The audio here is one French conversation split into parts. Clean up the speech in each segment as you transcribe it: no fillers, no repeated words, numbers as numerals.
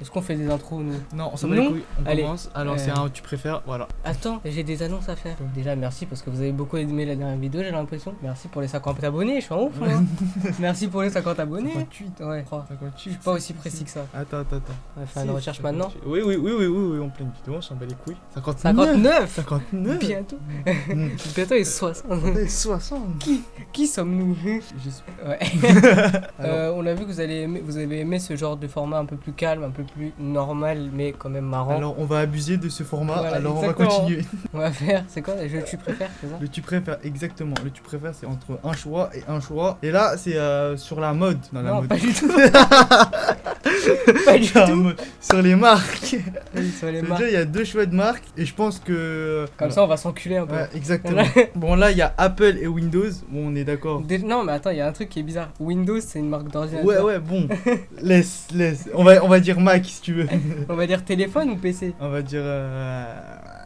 Est-ce qu'on fait des intros, nous? Non, on s'en bat les couilles, on Allez. commence. Alors c'est un tu préfères, voilà. Attends, j'ai des annonces à faire. Déjà, merci parce que vous avez beaucoup aimé la dernière vidéo, j'ai l'impression. Merci pour les 50 abonnés, je suis en ouf, moi. Merci pour les 50 abonnés. 58. Ouais, 3. 58. Je suis pas aussi précis que ça. Attends. On va faire une recherche maintenant. Oui, en pleine vidéo, on s'en bat les couilles. 59 59. Bientôt. Bientôt, il est 60. 60. Qui sommes-nous? Je suis... Ouais. On a vu que vous avez aimé ce genre de format un peu plus calme, un peu plus normal, mais quand même marrant. Alors on va abuser de ce format, Voilà, alors exactement. on va continuer. On va faire, c'est quoi? Le tu préfères, c'est ça? Le tu préfères, exactement. Le tu préfères, c'est entre un choix et un choix. Et là, c'est sur la mode. Dans la Non, mode. pas du tout. Pas du Sur la tout. mode. Sur les marques. Oui, sur les C'est-à-dire, marques. il y a deux choix de marques. Et je pense que. Comme ça, on va s'enculer un peu. Ouais, exactement. Bon, là, il y a Apple et Windows. Bon, on est d'accord. Non, mais attends, il y a un truc qui est bizarre. Windows, c'est une marque d'ordinateur. Ouais, bon. laisse. On va dire Mac si tu veux. On va dire téléphone ou PC? On va dire.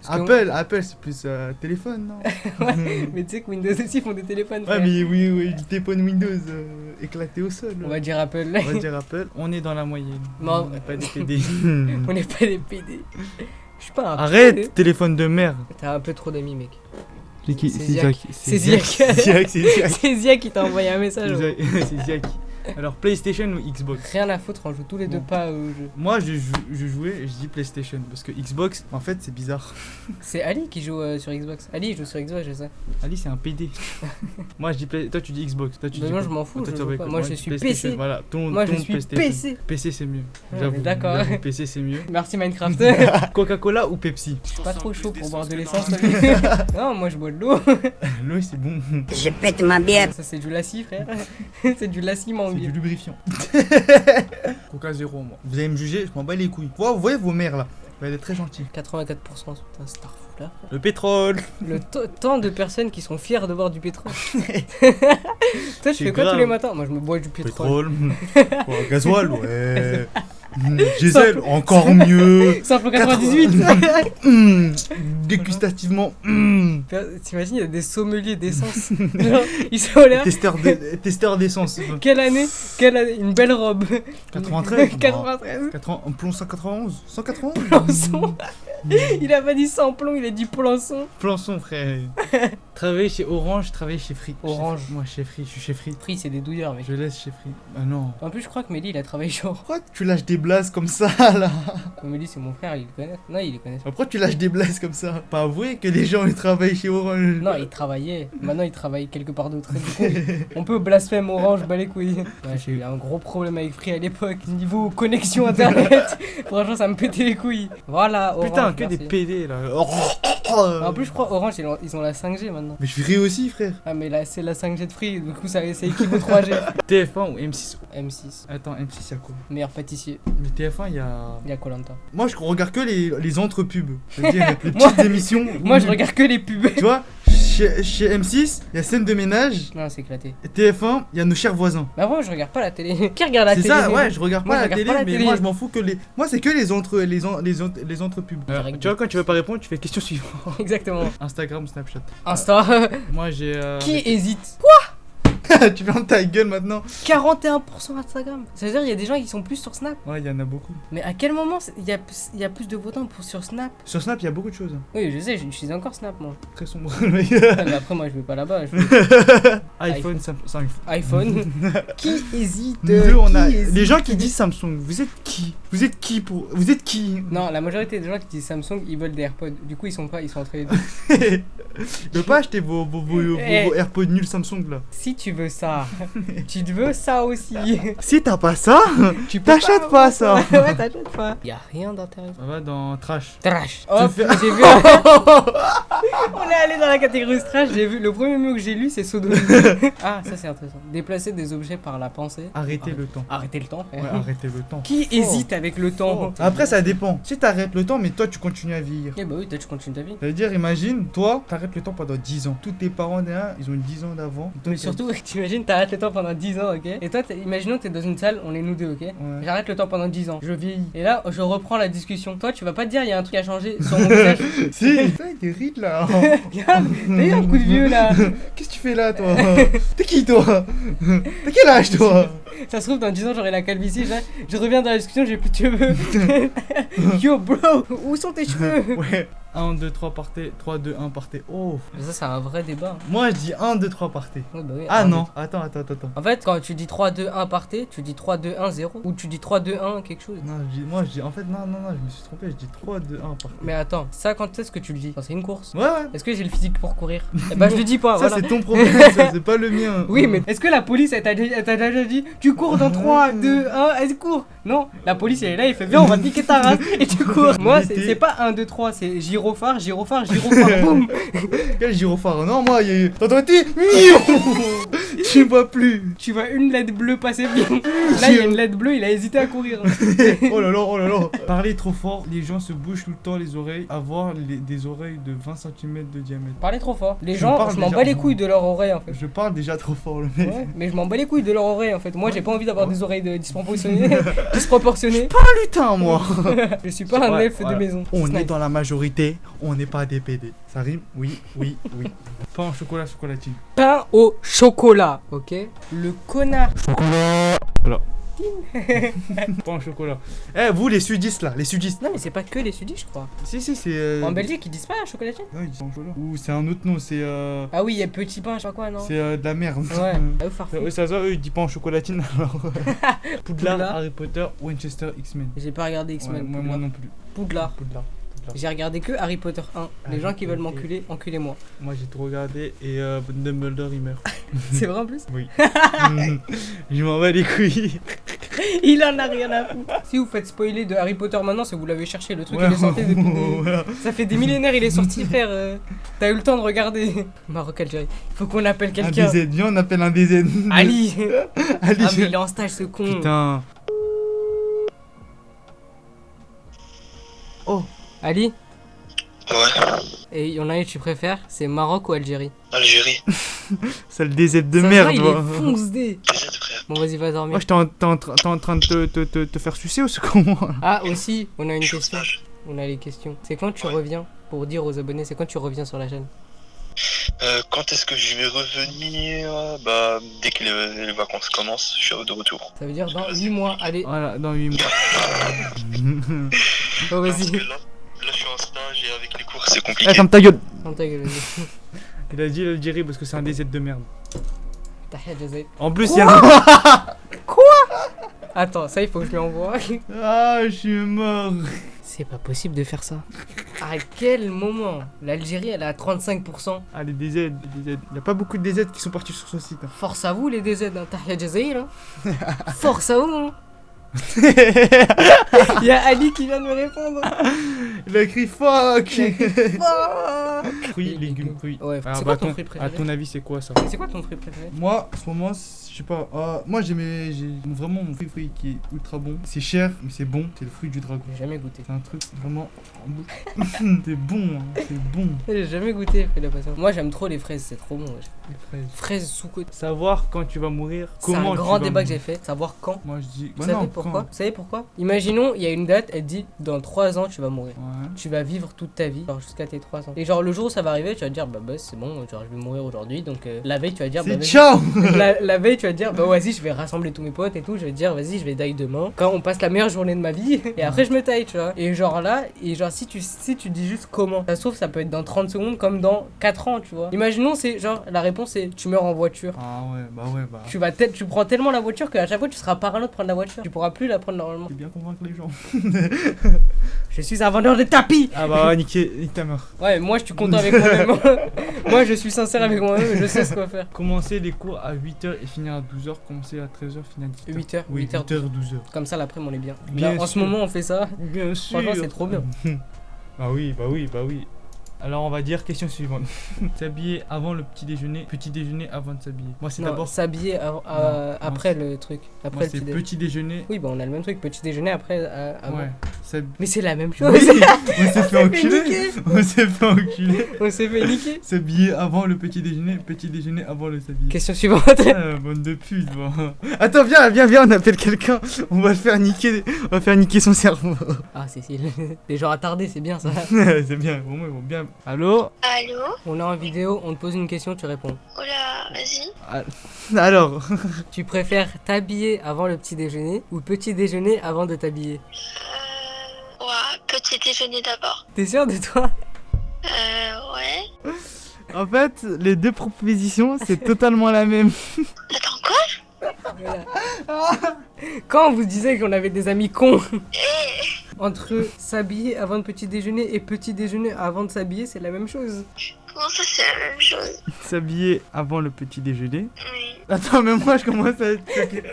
Parce que Apple, c'est plus téléphone, non? Mais tu sais que Windows aussi font des téléphones. Ouais, frère. mais oui, du téléphone Windows éclaté au sol. On va dire Apple. On va dire Apple. On est dans la moyenne. Non. On n'est pas des PD. On n'est pas des PD. Je suis pas un Arrête, PD. téléphone de merde. T'as un peu trop d'amis, mec. C'est qui? C'est Ziak. C'est Ziak. C'est Ziak. C'est Zia qui t'a envoyé un message. Ouais. C'est Ziak. Alors, PlayStation ou Xbox? Rien à foutre, on joue tous les deux Bon. pas au jeu. Moi, je jouais et je dis PlayStation parce que Xbox, en fait, c'est bizarre. C'est Ali qui joue sur Xbox. Ali il joue sur Xbox, je sais. Ali, c'est un PD. Moi, je dis toi, tu dis Xbox. Toi, tu Mais dis moi, quoi? je m'en fous, Toi, je tu joue vas pas. quoi? Moi, je tu dis suis PlayStation. PC. Voilà, Moi, je suis PlayStation. PC. PC, c'est mieux. Ouais, J'avoue. mais d'accord. J'avoue, PC, c'est mieux. Merci Minecraft. Coca-Cola ou Pepsi? Je suis pas trop chaud pour boire de l'essence. Non, moi je bois de l'eau. L'eau, c'est bon. Je pète ma bière. Ça, c'est du lassi, frère. C'est du lassi, mon C'est du vieux. lubrifiant. Coca zéro, moi. Vous allez me juger, je m'en bats les couilles. Vous voyez vos mères là? Elle est très gentille. 84%, putain, Starfou là. Le pétrole. Le tant de personnes qui sont fières de boire du pétrole. Toi, tu C'est fais quoi grave. tous les matins? Moi, je me bois du pétrole. Pétrole. Quoi, gasoil, ouais. Diesel, encore mieux. Samplon 98. Dégustativement. T'imagines, il y a des sommeliers d'essence. Genre, ils sont là. Testeur d'essence. Quelle année? Une belle robe. 93. 93. 80, un plomb 191. 191. Plançon. Il a pas dit sans plomb, il a dit plançon. Plançon, frère. Travailler chez Orange, travailler chez Free. Orange. Moi, chez Free, je suis chez Free. Free, c'est des douilleurs, mec. Je laisse chez Free. Ah non. En plus, je crois que Mélie, il a travaillé chez Orange. Pourquoi tu lâches des blases comme ça là? Mélie, c'est mon frère, il le connaît. Non, il le connaît. Pourquoi tu lâches des blases comme ça? Pas avouer que les gens ils travaillent chez Orange. Non, il travaillait. Maintenant, il travaille quelque part d'autre. Du coup, on peut blasphème Orange, bas les couilles. Ouais, j'ai eu un gros problème avec Free à l'époque. Niveau connexion internet. Franchement, ça me pétait les couilles. Voilà, Orange. Putain, que merci. des PD là. En plus, je crois Orange, ils ont la 5G maintenant. Mais je suis Free aussi, frère. Ah, mais là, c'est la 5G de Free. Du coup, ça équivaut 3G. TF1 ou M6? M6, Attends, M6 y'a quoi? meilleur pâtissier. Mais TF1 il y a. Il y a Koh-Lanta. Moi je regarde que les entre-pubs. C'est-à-dire les petites émissions. Moi, où- je regarde que les pubs. Tu vois, chez M6, il y a scène de ménage. Non, c'est éclaté. Et TF1, il y a nos chers voisins. Mais moi, je regarde pas la télé. Qui regarde la C'est télé? ça, ouais, je regarde Moi, pas je la regarde télé, pas la mais télé. moi je m'en fous que les. Moi c'est que les entre-pubs. Direct. Tu vois, quand tu veux pas répondre, tu fais question suivante. Exactement. Instagram, Snapchat. Insta. Moi j'ai. Qui hésite? Tu fermes ta gueule maintenant? 41% Instagram. Ça veut dire qu'il y a des gens qui sont plus sur Snap. Ouais, il y en a beaucoup. Mais à quel moment il y a plus de votants sur Snap? Sur Snap, il y a beaucoup de choses. Oui, je sais, j'utilise encore Snap, moi. Très sombre, le mec. Mais après, moi, je vais pas là-bas. Je vais iPhone, Samsung. iPhone. Qui hésite? Nous deux, on a. Qui hésite? Les gens qui disent Samsung, vous êtes qui? Vous êtes qui pour. Vous êtes qui? Non, la majorité des gens qui disent Samsung, ils veulent des AirPods. Du coup, ils sont entre les deux. Je veux pas acheter vos AirPods nuls Samsung là. Si tu veux ça, tu te veux ça aussi. Si t'as pas ça, Tu peux t'achètes pas ça. Ouais, t'achètes pas. Y a rien d'intéressant. Ça va dans Trash. Trash. Hop, fais- j'ai vu. On est allé dans la catégorie trash. J'ai vu. Le premier mot que j'ai lu, c'est sodomie. Ah, ça c'est intéressant. Déplacer des objets par la pensée. Arrêtez le temps. Arrêtez le temps. Ouais, arrêtez le temps. Qui hésite avec le temps? Après, ça dépend. Si t'arrêtes le temps, mais toi, tu continues à vieillir. Eh bah oui, toi tu continues ta vie. Ça veut dire, imagine, toi, t'arrêtes le temps pendant 10 ans. Tous tes parents derrière, ils ont eu 10 ans d'avant. Mais surtout, t'imagines, t'arrêtes le temps pendant 10 ans, ok? Et toi, imaginons t'es dans une salle, on est nous deux, ok? Ouais. J'arrête le temps pendant 10 ans, je vieillis. Et là, je reprends la discussion. Toi, tu vas pas te dire, il y a un truc à changer sur mon visage. Si, putain, des rides là. Regarde, t'as eu un coup de vieux là. Qu'est-ce que tu fais là, toi? T'es qui, toi? T'as quel âge, toi? Ça se trouve, dans 10 ans, j'aurai la calvitie. Je reviens dans la discussion, j'ai plus de cheveux. Yo, bro, où sont tes cheveux? Ouais. 1, 2, 3, partez. 3, 2, 1, partez. Oh. Mais ça, c'est un vrai débat. Moi, je dis 1, 2, 3, partez. Ouais, bah oui, Ah un, non. deux. Attends. En fait, quand tu dis 3, 2, 1 partez, tu dis 3, 2, 1, 0. Ou tu dis 3, 2, 1 quelque chose. Non, moi, je dis. En fait, non, je me suis trompé. Je dis 3, 2, 1, partez. Mais attends, ça, quand est-ce que tu le dis? Quand c'est une course? Ouais. Est-ce que j'ai le physique pour courir? Eh bah, je le dis pas, Ça, voilà. c'est ton problème, ça, c'est pas le mien. Oui, mais est-ce que la police, elle t'a déjà dit tu cours dans 3, 2, 1, elle court? Non, la police, elle est là, il fait viens, on va te niquer ta race et tu cours. Moi, c'est pas 1, 2, 3, c'est gyrophare, boum. Quel gyrophare? Non, moi, il y a eu. T'entends été? Tu vois plus. Tu vois une LED bleue passer, bim. Là, il y a une LED bleue, il a hésité à courir. Oh là là. Parler trop fort, les gens se bougent tout le temps les oreilles. Avoir des oreilles de 20 cm de diamètre. Parlez trop fort. Les Je gens, parle je m'en déjà. bats les couilles de leur oreille en fait. Je parle déjà trop fort, le mec. Ouais, mais je m'en bats les couilles de leur oreille en fait. Moi, j'ai pas envie d'avoir des oreilles disproportionnées. Putain, moi. Je suis pas un Ouais, elfe de voilà. maison. On est Snipe. dans la majorité, on n'est pas des PD. Ça rime? Oui. Pain au chocolat, chocolatine. Pain au chocolat, ok? Le connard. Voilà. Pain au chocolat. Eh, vous, les sudistes là, les sudistes. Non, mais c'est pas que les sudis, je crois. Si, c'est. En Belgique, ils disent pas chocolatine? Non, ils disent pain au chocolat. Ou c'est un autre nom, c'est. Ah oui, il y a petit pain, je sais pas quoi, non? C'est de la merde. Ouais, ah oui, farfou. Eux, ça se voit, eux, ils disent pas en chocolatine alors. Poudlard, Poudlard. Harry Potter, Winchester, X-Men. J'ai pas regardé X-Men. Ouais, moi non plus. Poudlard. Poudlard. J'ai regardé que Harry Potter 1. Les gens qui veulent m'enculer, enculez-moi. Moi j'ai tout regardé et Dumbledore il meurt. C'est vrai en plus? Oui. Je m'en bats les couilles. Il en a rien à foutre. Si vous faites spoiler de Harry Potter maintenant, c'est que vous l'avez cherché. Le truc il est sorti depuis des... Voilà. Ça fait des millénaires, il est sorti, frère. T'as eu le temps de regarder. Maroc Algérie. Faut qu'on appelle Un quelqu'un. DZ, viens on appelle un DZ. Ali. Ali, Ah, mais il est en stage ce con. putain. Oh. Ali? Ouais, Et il y en a une que tu préfères, c'est Maroc ou Algérie? Algérie. C'est le DZ de Ça se merde. voit, il toi. est fonce-dé. Désolé, frère. Bon, vas-y, va dormir. Moi j'étais en train de te faire sucer ou ce con. Ah, aussi, on a une Je suis au question. stage. On a les questions. C'est quand tu Ouais. reviens? Pour dire aux abonnés, c'est quand tu reviens sur la chaîne? Quand est-ce que je vais revenir? Bah, dès que les vacances commencent, je suis de retour. Ça veut dire dans 8 mois. Allez, Voilà, dans 8 mois. oh, Parce vas-y. que là, je suis en stage et avec les cours, c'est Eh, compliqué. ferme ta gueule. Ferme ta gueule, vas-y. Il a dit l'Algérie parce que c'est un DZ de merde. Tahia Jazair. En plus, il y a un. Attends, ça il faut que je lui envoie. Ah, je suis mort. C'est pas possible de faire ça. À quel moment l'Algérie elle est à 35%? Ah, les DZ, les DZ. Il y a pas beaucoup de DZ qui sont partis sur ce site. hein. Force à vous les DZ, hein. Tahia Jazair. Hein. Force à vous. Hein. Il y a Ali qui vient de me répondre. Il a écrit fuck. Fuck. Fruits, légumes, fruits. Ouais, Alors, c'est bah, quoi ton ton- fruit À préféré? ton avis, c'est quoi ça? C'est quoi ton fruit préféré? Moi, en ce moment, je sais pas. Moi, j'ai vraiment mon fruit qui est ultra bon. C'est cher, mais c'est bon. C'est le fruit du dragon. J'ai jamais goûté. C'est un truc vraiment en bouche. C'est bon, hein, c'est bon. J'ai jamais goûté, fais la patience. Moi j'aime trop les fraises, c'est trop bon. Wesh. Les fraises. Fraises sous-côte. Savoir quand tu vas mourir. C'est Comment un tu grand vas débat que mourir. j'ai fait, savoir quand. Moi, je dis. Vous savez pourquoi? Vous savez pourquoi? Imaginons, il y a une date, elle dit dans 3 ans tu vas mourir. Ouais. Tu vas vivre toute ta vie, genre jusqu'à tes 3 ans. Et genre le jour où ça va arriver, tu vas te dire bah c'est bon, genre je vais mourir aujourd'hui. Donc la veille tu vas dire bah C'est vas-y. ciao. La veille tu vas te dire bah vas-y je vais rassembler tous mes potes et tout. Je vais te dire vas-y je vais die demain. Quand on passe la meilleure journée de ma vie. Et après je me taille tu vois. Et genre là, et genre si tu dis juste comment, ça se trouve ça peut être dans 30 secondes comme dans 4 ans tu vois. Imaginons c'est genre la réponse c'est tu meurs en voiture. Ah ouais, bah. Tu prends tellement la voiture qu'à chaque fois tu seras parano de prendre la voiture. Tu pourras plus la prendre normalement. C'est bien convaincre les gens. Je suis un vendeur de tapis. Ah bah, nique ta mère. Ouais, moi je suis content avec moi-même. Moi je suis sincère avec moi-même, je sais ce qu'on va faire. Commencer les cours à 8h et finir à 12h. Commencer à 13h, finir à 18h. 8h, Oui, 8h. 8h, 12h. Comme ça l'après on est bien. Bien Là, en ce sûr. moment on fait ça. Bien sûr. Franchement, c'est trop bien. Bah oui. Alors on va dire question suivante. S'habiller avant le petit déjeuner avant de s'habiller. Moi c'est Non, d'abord s'habiller Non, après moi, le truc. moi Après le c'est petit petit déjeuner. Oui, bah on a le même truc, petit déjeuner après avant. Ouais. Mais c'est la même chose. Oui, on s'est fait niquer. enculer. On s'est fait enculer. On s'est fait niquer. S'habiller avant le petit déjeuner avant le s'habiller. Question suivante. Ah, bande de putes, bon. Attends, viens, on appelle quelqu'un. On va le faire niquer. On va faire niquer son cerveau. Ah, Cécile. Des gens attardés, c'est bien ça. C'est bien, au moins ils vont bien. Allô? Allô? On est en vidéo, on te pose une question, tu réponds. Oh là, vas-y. Alors, Tu préfères t'habiller avant le petit déjeuner ou petit déjeuner avant de t'habiller? Ouais, petit déjeuner d'abord. T'es sûr de toi? Ouais. en fait, les deux propositions, c'est totalement la même. Attends, quoi? Voilà. Quand on vous disait qu'on avait des amis cons, entre s'habiller avant le petit déjeuner et petit déjeuner avant de s'habiller, c'est la même chose. Comment ça, c'est la même chose? S'habiller avant le petit déjeuner. Oui. Attends, même moi je commence à être choqué.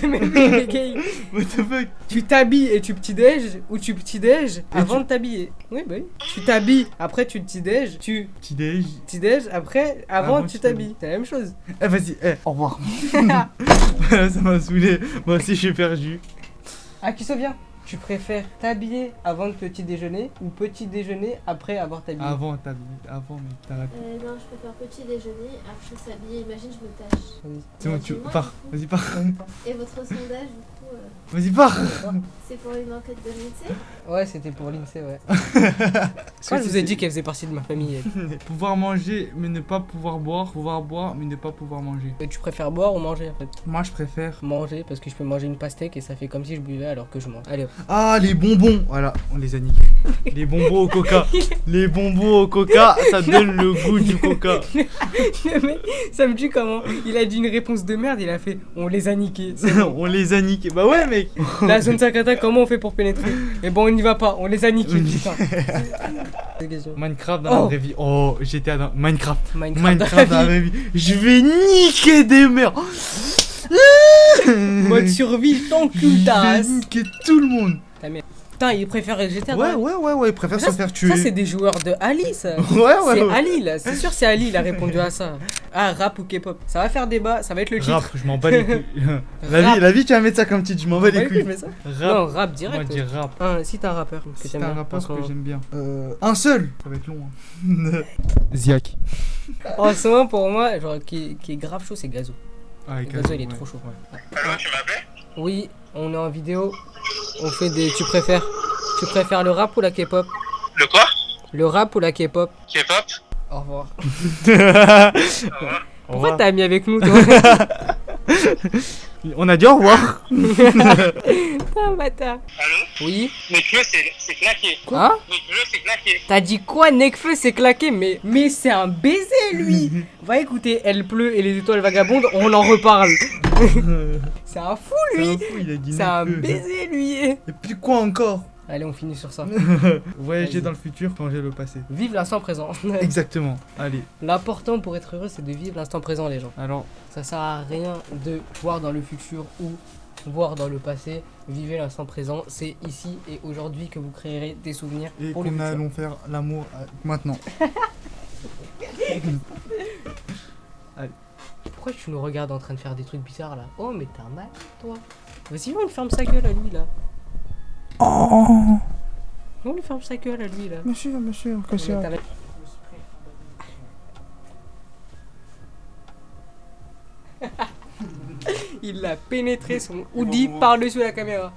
Mais mec, gay, What the fuck? tu t'habilles et tu petit-déj ou tu petit-déj avant de t'habiller? Oui, bah oui. Tu t'habilles, après tu petit-déj, tu Petit déj. petit-déj, après, avant Avant tu tu t'habilles. C'est la même chose. Eh vas-y, au revoir. Ça m'a saoulé. Moi aussi je suis perdu. Ah, qui se vient? Tu préfères t'habiller avant le petit déjeuner ou petit déjeuner après avoir t'habillé? Avant mais t'arrêtes. Non, je préfère petit déjeuner, après s'habiller, imagine je me tâche. C'est bon, tu Dis-moi, pars. du coup. Vas-y, pars. Et votre sondage, du coup, Vas-y, pars. c'est pour une enquête de l'INSEE? Ouais, c'était pour l'INSEE, ouais. Quand je vous ai dit qu'elle faisait partie de ma famille. Pouvoir manger mais ne pas pouvoir boire. Pouvoir boire mais ne pas pouvoir manger. Et tu préfères boire ou manger en fait? Moi je préfère. Manger, parce que je peux manger une pastèque et ça fait comme si je buvais alors que je mange. Allez hop. Ah, les bonbons. Voilà, on les a niqués. Les bonbons au coca. Les bonbons au coca, ça donne le goût du coca. Le mec, ça me tue comment il a dit une réponse de merde, il a fait on les a niqués. On les a niqués. Bah ouais, mec. La zone 5 attaque, comment on fait pour pénétrer? Mais bon, on n'y va pas, on les a niqués, putain. Minecraft dans la vraie vie. Oh, j'étais dans Minecraft. Minecraft dans la vraie vie. Je vais niquer des mères. Mode survie, Je t'encules ta vais race. niquer tout le monde. Putain, il préfère GTA. Ouais, il préfère se faire tuer. Ça, c'est des joueurs de Ali, ça. Ouais. C'est Ali, là. C'est sûr, c'est Ali, il a répondu à ça. Ah, rap ou K-pop. Ça va faire débat, ça va être le titre. Rap, je m'en bats les couilles. Rap. La vie, tu vas mettre ça comme titre, je m'en bats les Ouais, couilles. je mets ça. Rap. Non, rap Moi, direct. je dis rap. Si t'es un rappeur. Si t'aimes t'es un bien, rappeur en ce que moment. j'aime bien. Un seul. Ça va être long. Ziak. En ce moment, pour moi, genre, qui est grave chaud, c'est Gazo. Ah, Gazo, il est trop chaud. Allô, tu m'appelles? Oui, on est en vidéo. On fait des. Tu préfères le rap ou la K-pop? Le quoi? Le rap ou la K-pop? K-pop? Au revoir. Au revoir. Pourquoi t'as mis avec nous, toi? On a dit au revoir. Putain, bâtard. Allô? Oui. Nekfeu, c'est claqué. Hein? Nekfeu, c'est claqué. T'as dit quoi? Nekfeu c'est claqué, mais c'est un baiser, lui. Va écouter Elle pleut et les étoiles vagabondes, on en reparle. C'est un fou, lui. Il a dit C'est un Nekfeu. baiser, lui. Et puis quoi encore? Allez, on finit sur ça. Voyager Vas-y. dans le futur, changer le passé. Vive l'instant présent. Exactement. Allez. L'important pour être heureux, c'est de vivre l'instant présent, les gens. Alors, Ça sert à rien de voir dans le futur ou voir dans le passé. Vivez l'instant présent. C'est ici et aujourd'hui que vous créerez des souvenirs et pour le qu'on futur. allons faire l'amour maintenant. Pourquoi tu nous regardes en train de faire des trucs bizarres là? Oh, mais t'es un mal, toi. Vas-y, on lui ferme sa gueule à lui là. Oh, On lui ferme sa gueule à lui là. monsieur, que Mais t'as- Il a pénétré son hoodie par-dessus la caméra.